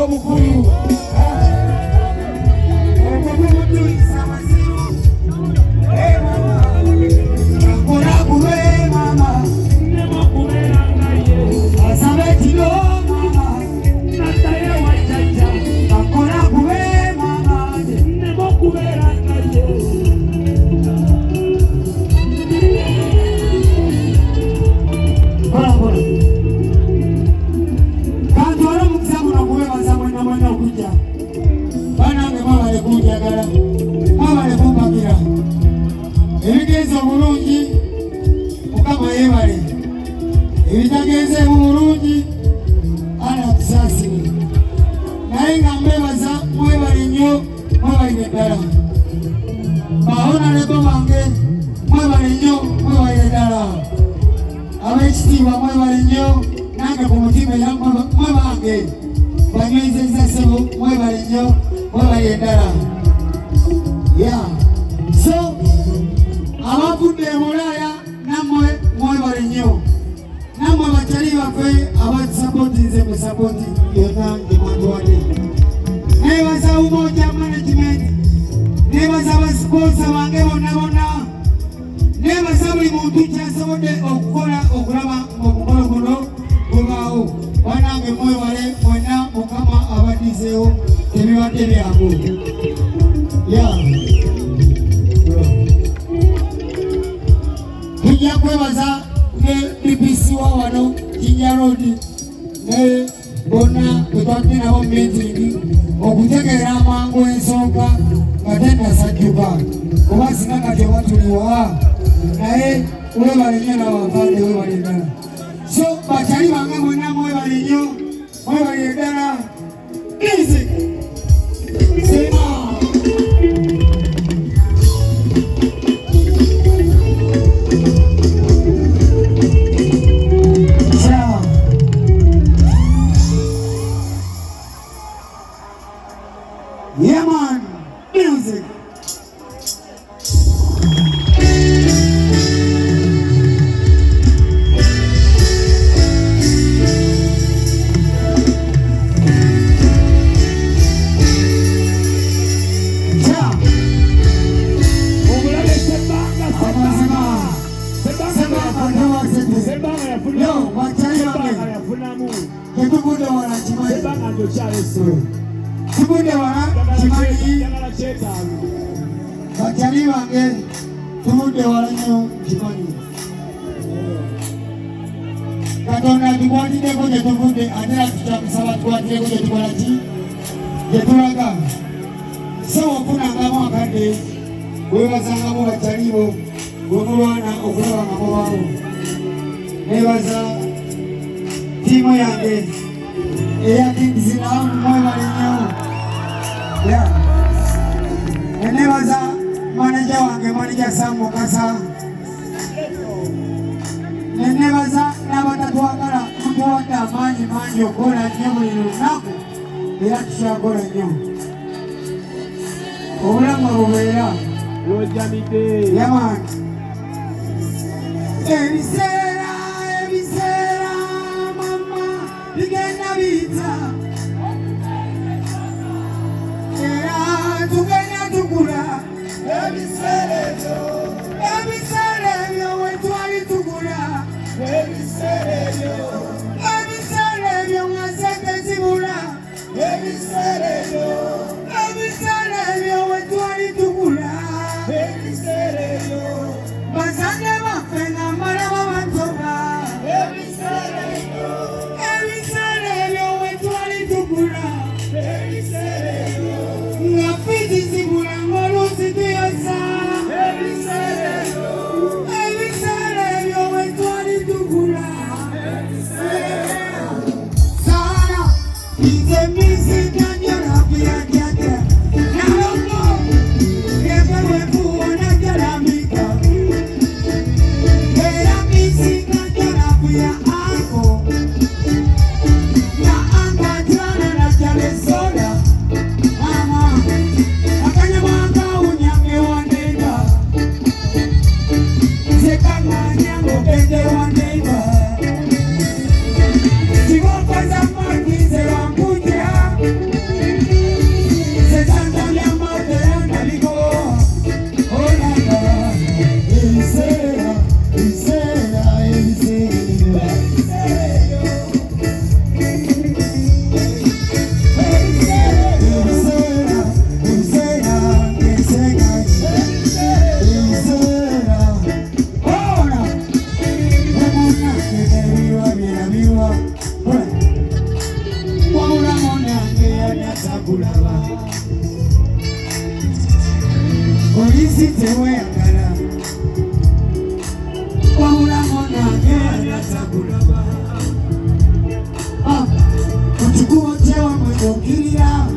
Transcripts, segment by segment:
obukulu obumutuisa masiru akola kube mama asabe kilo mama akola kube mama ebigenze omulungi mukama yebale ebitagenze omulungi ana tusasire naye nga mbebaza mwebale nnyo mwebalire ddala baona leko bange mwebale nnyo mwebalire ddala ab'ekitiibwa mwebale nnyo nange ku mutima era mwebange banywezezza ssebo mwebale nnyo mwebalire ddala so abavudde Bulaya nammwe mwebale nnyo nammwe bakyali baffe abatusapootinze mu sapooti yonna gye mwatuwadde neebaza Umoja Management neebaza abasiponsa bange bonna bonna neebaza buli muntu kyasobodde okukola okulaba omukolo guno gubaawo banange mwebale mwenna mukama abaddizeewo ebibadde byangu tujja kwebaza ne BBC wa wano Jinja Road ne bonna twatudde nabo meeting okutegeera amangu ensonga nga tennasajjuka kuba singa nga tebatuliwa naye webale nnyo n'abavadde webale ddala so bakyali bange mwenna mwebale nnyo mwebale ddala music yeah, man. Music. Tubude wana kimani bakyali bange tubude wala nnyo kimani Katonda tukwatiddeko gye tuvudde ate era tutamusaba tukwatireko gye tukola ki gye tulaga so ofunangamu akadde webazangamu bakyalibo bwemulwana okulaba nga mubaawo nebaza tiimu yange eya Kingzina mwebale nnyo nebaza maneja wange maneja Sam Mukasa nebaza n'abatatwagala tutuwadde amaanyi mangi okukola nnyo buli lunaku era tukyakola nnyo obulamu bubeera yamani ebiseera mama bigenda biyita era tugenda tukula ebiseera ebyo we twali tukula ebiseera ebyo nga sente zibula ebiseera ebyo we twali tukula bazadde baffe nga mbalaba kulaba Olisi tewayagala wabulamu nange ayagala kulaba Kuchukua chewa mwedokirira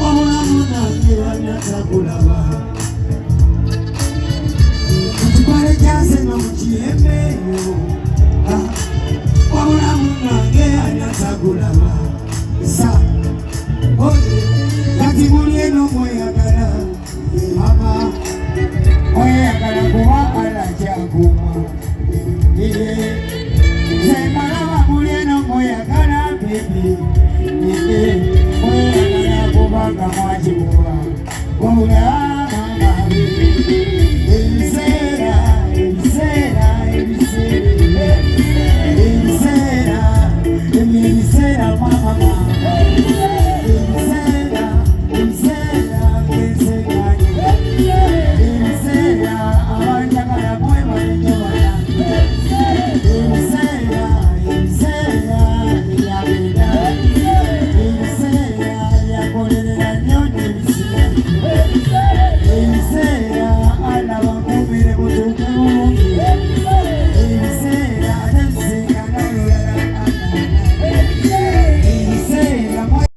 wabulamu nange ayagala kulaba Kuchukua jase no mchiyembe wabulamu nange ayagala kulaba Sa Oye Kati muleno mweyagala Mama Mweyagala kuwa ala chakuma Iye Semalama muleno mweyagala baby